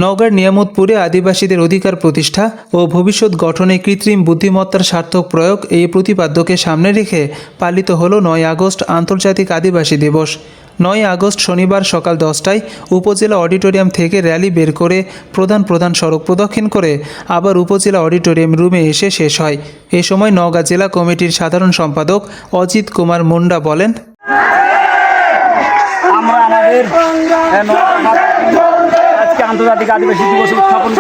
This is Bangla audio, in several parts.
নওগাঁর নিয়ামতপুরে আদিবাসীদের অধিকার প্রতিষ্ঠা ও ভবিষ্যৎ গঠনে কৃত্রিম বুদ্ধিমত্তার সার্থক প্রয়োগ এই প্রতিপাদ্যকে সামনে রেখে পালিত হল ৯ আগস্ট আন্তর্জাতিক আদিবাসী দিবস। ৯ আগস্ট শনিবার সকাল 10টায় উপজেলা অডিটোরিয়াম থেকে র্যালি বের করে প্রধান সড়ক প্রদক্ষিণ করে আবার উপজেলা অডিটোরিয়াম রুমে এসে শেষ হয়। এ সময় নওগাঁ জেলা কমিটির সাধারণ সম্পাদক অজিত কুমার মুন্ডা বলেন, আমরা আমাদের আজকে আন্তর্জাতিক আদিবাসী দিবস উত্থাপন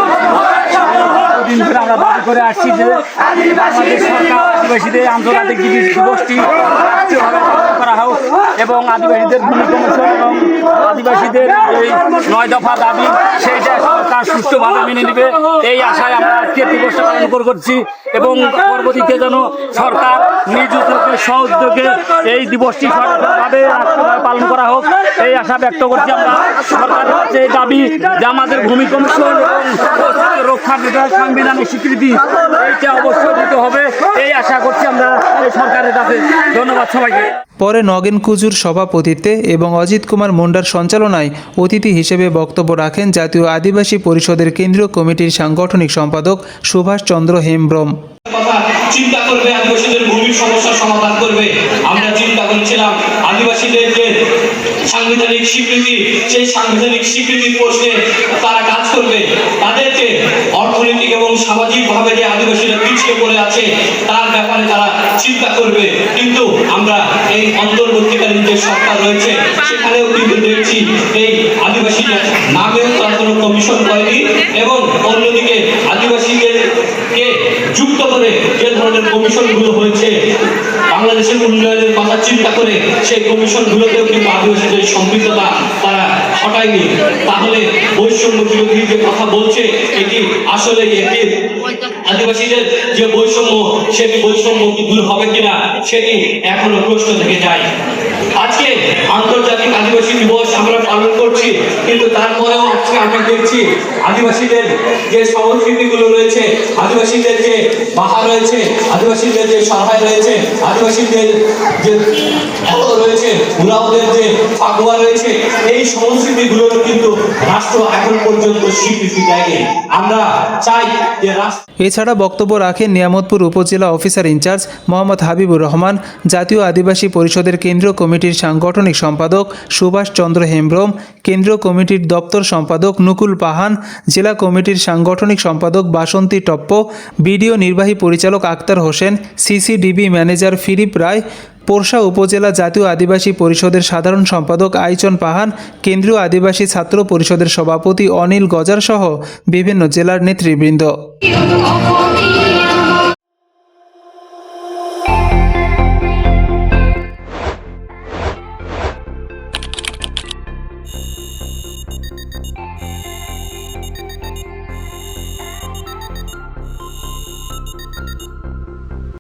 দিন ধরে আমরা দাবি করে আসছি যে বাংলাদেশ সরকার আদিবাসীদের আন্তর্জাতিক দিবসটি রাষ্ট্রীয়ভাবে পালন করা হোক এবং আদিবাসীদের ভূমি কমিশন এবং আদিবাসীদের এই 9 দফা দাবি সেইটা সরকার সুষ্ঠুভাবে মেনে নেবে এই আশায় আমরা আজকে দিবসটা পালন করছি এবং পরবর্তীতে যেন সরকার নিজ উদ্যোগে সহযোগে এই দিবসটি সরকারভাবে রাষ্ট্রীয়ভাবে পালন করা হোক এই আশা ব্যক্ত করছি। আমরা সরকারের কাছে এই দাবি যে আমাদের ভূমি কমিশন এবং রক্ষার সাংবিধানিক স্বীকৃতি এইটা অবশ্যই দিতে হবে এই আশা করছি আমরা এই সরকারের কাছে। ধন্যবাদ সবাইকে। পরে নগেন কুজুর সভাপতিত্বে এবং অজিত কুমার মুন্ডার সঞ্চালনায় অতিথি হিসেবে বক্তব্য রাখেন জাতীয় আদিবাসী পরিষদের কেন্দ্রীয় কমিটির সাংগঠনিক সম্পাদক সুভাষ চন্দ্র হেমব্রম। চিন্তা করবে, আদিবাসীদের ভূমির সমস্যার সমাধান করবে। আমরা চিন্তা করেছিলাম আদিবাসীদের যে সাংবিধানিক স্বীকৃতি, সেই সাংবিধানিক স্বীকৃতির প্রশ্নে তারা কাজ করবে। তাদের যে অর্থনৈতিক এবং সামাজিকভাবে যে আদিবাসীরা পিছিয়ে পড়ে আছে তার ব্যাপারে তারা চিন্তা করবে। কিন্তু আমরা এই অন্তর্বর্তীকালীন যে সরকার রয়েছে সেখানেও কিন্তু দেখছি এই আদিবাসীদের নামেও তারা কোনো কমিশন করেনি এবং অন্যদিকে আদিবাসীদেরকে যুক্ত করে যে ধরনের কমিশনগুলো হয়েছে বাংলাদেশের উন্নয়নের কথা চিন্তা করে সেই কমিশনগুলোতেও কিন্তু আদিবাসীদের সম্পৃক্ততা তারা হটায়নি। তাহলে বৈষম্য বিরোধী যে কথা বলছে এটি আসলে এটি আদিবাসীদের যে বৈষম্য সেটি বৈষম্য কি দূর হবে কিনা সেটি এখনো প্রশ্ন থেকে যায়। আজকে আন্তর্জাতিক আদিবাসী দিবস আমরা পালন করছি, কিন্তু তারপরেও আজকে আমরা দেখছি আদিবাসীদের যে সংস্কৃতিগুলো রয়েছে, আদিবাসীদের যে বাহা রয়েছে, আদিবাসীদের যে সহায় রয়েছে, আদিবাসীদের যে রয়েছে, উরাওদের যে ফাগুয়া রয়েছে, এই সংস্কৃতিগুলোর কিন্তু রাষ্ট্র এখন পর্যন্ত স্বীকৃতি দেয়নি। আমরা চাই যে এছাড়া বক্তব্য রাখেন নিয়ামতপুর উপজেলা অফিসার ইনচার্জ মোহাম্মদ হাবিবুর রহমান, জাতীয় আদিবাসী পরিষদের কেন্দ্রীয় কমিটির সাংগঠনিক সম্পাদক সুভাষ চন্দ্র হেমব্রম, কেন্দ্রীয় কমিটির দপ্তর সম্পাদক নুকুল পাহান, জেলা কমিটির সাংগঠনিক সম্পাদক বাসন্তী টপ্প, বিডিও নির্বাহী পরিচালক Akhtar Hossain, CCDB manager Philip Roy, Porsha Upazila জাতীয় আদিবাসী পরিষদের সাধারণ সম্পাদক আইচন পাহান, কেন্দ্রীয় আদিবাসী ছাত্র পরিষদের সভাপতি অনিল গজার সহ বিভিন্ন জেলার নেতৃবৃন্দ।